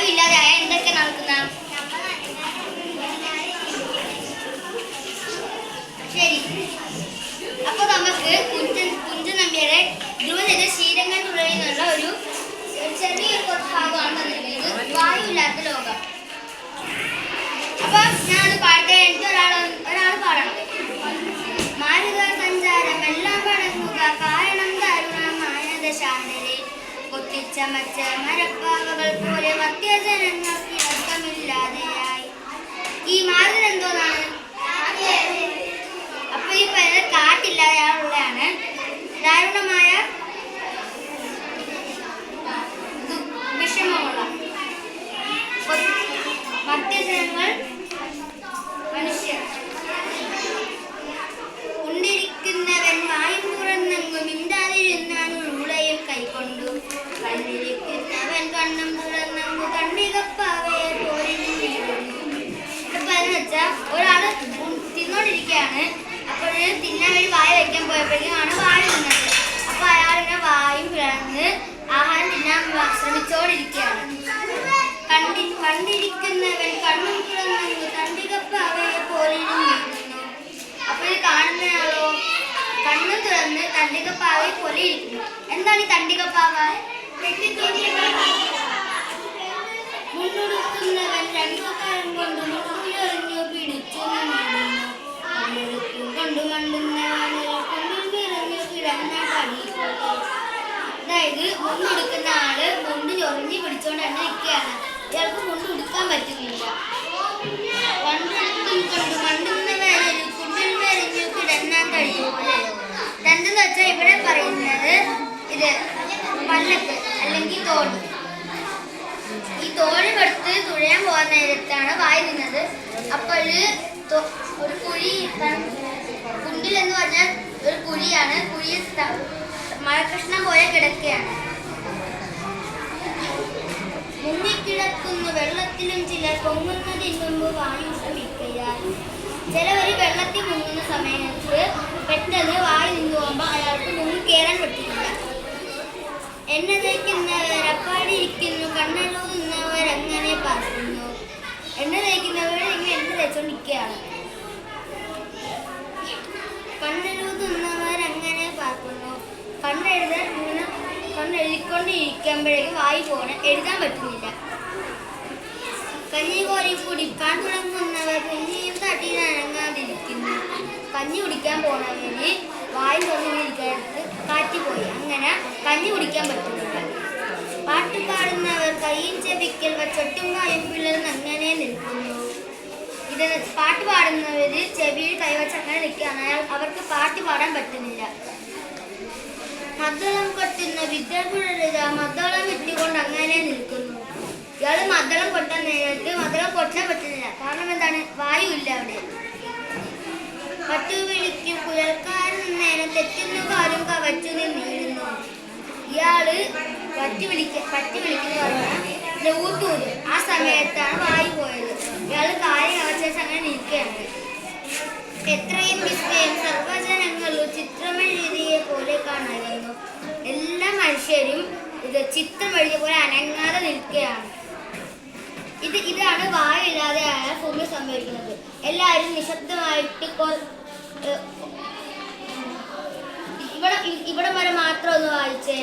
വായുവില്ലാതെയായ എന്തൊക്കെ നടക്കുന്ന? ശരി. അപ്പൊ നമുക്ക് കുഞ്ചൻ നമ്പ്യാരുടെ ധ്രുവചര ശീലങ്ങൾ തുടങ്ങിയുള്ള ഒരു ചെറിയൊരു ഭാഗമാണ് തന്നിരിക്കുന്നത്, വായുവില്ലാത്ത ലോകം. അപ്പൊ ഞാനത് പാടത്തെ എനിക്ക് ഒരാൾ പാടണം. മാരുക സഞ്ചാരം എല്ലാം പടങ്ങുക കാരണം ദാരുണമായ ദശാന്തരെ കൊത്തിച്ചമച്ച മരപ്പാവകൾ പോലെ മധ്യജനങ്ങൾക്ക് ഇളക്കമില്ലാതെയായി. ഈ മാരുതൻ എന്തോന്നാണ്? അപ്പൊ ഈ പേര് കാറ്റില്ലാതെയുള്ളതാണ്. ദാരുണമായ വിഷമമുള്ള മധ്യജനങ്ങൾ മനുഷ്യർ. ഉണ്ടിരിക്കുന്നവൻ വായും തുറന്നെങ്ങും മിണ്ടാതിരുന്നാണ് ഉളയും കൈക്കൊണ്ടു. കണ്ടിരിക്കുന്നവൻ കണ്ണും തുറന്നെങ്ങു കണ്ണികപ്പാവയെ പോലും വീഴുന്നു. ഇപ്പൊ എന്ന് വെച്ചാൽ ഒരാള് തിന്നോണ്ടിരിക്കുകയാണ്. അപ്പോൾ തിന്നാൻ വേണ്ടി വായ വയ്ക്കാൻ പോയപ്പോഴേക്കാണ് വാഴ തിന്നത്. അപ്പൊ അയാളിങ്ങനെ വായും പിളർന്ന് ആഹാരം തിന്നാൻ ശ്രമിച്ചോണ്ടിരിക്കുകയാണ്. കണ്ടിരിക്കുന്നവൻ കണ്ണും തുറന്നു തണ്ടികപ്പാവയെ പോലെ വീഴുന്നു. അപ്പൊ ഇത് കാണുന്നയാളോ കണ്ണും തുറന്ന് തണ്ടികപ്പാവയെ പോലെ ഇരിക്കുന്നു. എന്താണ് ഈ തണ്ടികപ്പാവ? മുന്നൊടുക്കുന്നവൻ രണ്ടു കാലം കൊണ്ട് മുന്നിലെറിഞ്ഞു പിടിച്ചു കൊണ്ടു മണ്ടുന്നവൻ കൊണ്ടിൽ നിറഞ്ഞു കിടന്ന കളി. അതായത് മുന്നൊടുക്കുന്ന ആള് മുണ്ട് ചൊറിഞ്ഞ് പിടിച്ചോണ്ട് തന്നെ നിൽക്കുകയാണ്. ഇയാൾക്ക് മുണ്ട് ഉടുക്കാൻ പറ്റുന്നില്ല. കൊണ്ട് മണ്ടുന്നവനൊരു കുണ്ടിൽ നിറഞ്ഞു കിടന്ന കളി പോലെ. രണ്ടെന്ന് വെച്ചാൽ ഇവിടെ പറയുന്നത് ഇത് പല്ലക്ക് അല്ലെങ്കിൽ തോണി. ഈ തോണി കൊടുത്ത് തുഴയാൻ പോകാൻ നേരത്താണ് വായി നിന്നത്. അപ്പോൾ ഒരു കുഴി, കുണ്ടിൽ എന്ന് പറഞ്ഞാൽ ഒരു കുഴിയാണ്. കുഴിയിൽ മഴകൃഷ്ണൻ പോലെ കിടക്കുകയാണ്. മുങ്ങിക്കിടക്കുന്നു വെള്ളത്തിലും ചിലർ പൊങ്ങുന്നതിന് മുമ്പ് വായു ശ്രമിക്കയാൽ. ചിലവർ വെള്ളത്തിൽ മുങ്ങുന്ന സമയത്ത് പെട്ടെന്ന് വായു നിന്ന് പോകുമ്പോൾ അയാൾക്ക് മുങ്ങിക്കേറാൻ പറ്റില്ല. എണ്ണ തേക്കുന്നവർ അപ്പാടിയിരിക്കുന്നു കണ്ണെഴുതുന്നവർ അങ്ങനെ പാർക്കുന്നു. എണ്ണ തേക്കുന്നവർ ഇങ്ങനെ എണ്ണ തേച്ചോണ്ടിരിക്കുകയാണ്. കണ്ണെഴുതുന്നവർ അങ്ങനെ പാർക്കുന്നു. കണ്ണെഴുതിക്കൊണ്ടിരിക്കുമ്പോഴേക്കും വായു പോകണം, എഴുതാൻ പറ്റുന്നില്ല. കഞ്ഞി കോരി കുടിക്കാൻ തുടങ്ങുന്നവർ കുഞ്ഞിയും തട്ടിനനങ്ങാതിരിക്കുന്നു. കഞ്ഞി കുടിക്കാൻ പോണവന് വായു തുറന്നിരിക്കടുത്ത് കാറ്റ് പോയി, അങ്ങനെ കഞ്ഞി കുടിക്കാൻ പറ്റുന്നില്ല. പാട്ട് പാടുന്നവർ കയ്യും ചെവിക്കൽ വച്ചൊട്ടും വായും പിളർന്ന് അങ്ങനെ നിൽക്കുന്നു. ഇത് പാട്ട് പാടുന്നവര് ചെവിയിൽ കൈവച്ച് അങ്ങനെ നിൽക്കുകയാണ്. അവർക്ക് പാട്ട് പാടാൻ പറ്റുന്നില്ല. മദ്ദളം കൊട്ടുന്ന വിദ്യാപുഴരുത മദ്ദളം വിറ്റുകൊണ്ട് അങ്ങനെ നിൽക്കുന്നു. ഇയാള് മദ്ദളം കൊട്ടാൻ നേരത്ത് മദ്ദളം കൊട്ടാൻ പറ്റുന്നില്ല. കാരണം എന്താണ്? വായു ഇല്ല അവിടെ. പട്ടു വിളിക്കും കുഴൽക്കാരൻ നേരം തെറ്റുന്ന കാര്യം കവച്ചു നിന്നിരുന്നു. ഇയാള് പറ്റി വിളിക്കുന്ന പറഞ്ഞാൽ ഊത്തൂര്. ആ സമയത്താണ് വായു പോയത്. ഇയാള് കാര്യം കവച്ചു അങ്ങനെ നിൽക്കുകയാണ്. എത്രയും വിസ്മയം സർവജനങ്ങളും ചിത്രമെഴുതിയെ പോലെ കാണായിരുന്നു. എല്ലാ മനുഷ്യരും ഇത് ചിത്രം എഴുതിയ പോലെ അനങ്ങാതെ നിൽക്കുകയാണ്. ഇതാണ് വായു ഇല്ലാതെയായ ഭൂമി സംഭവിക്കുന്നത്. എല്ലാവരും നിശബ്ദമായിട്ട് ഇവിടെ വരെ മാത്രം ഒന്ന് വായിച്ചേ.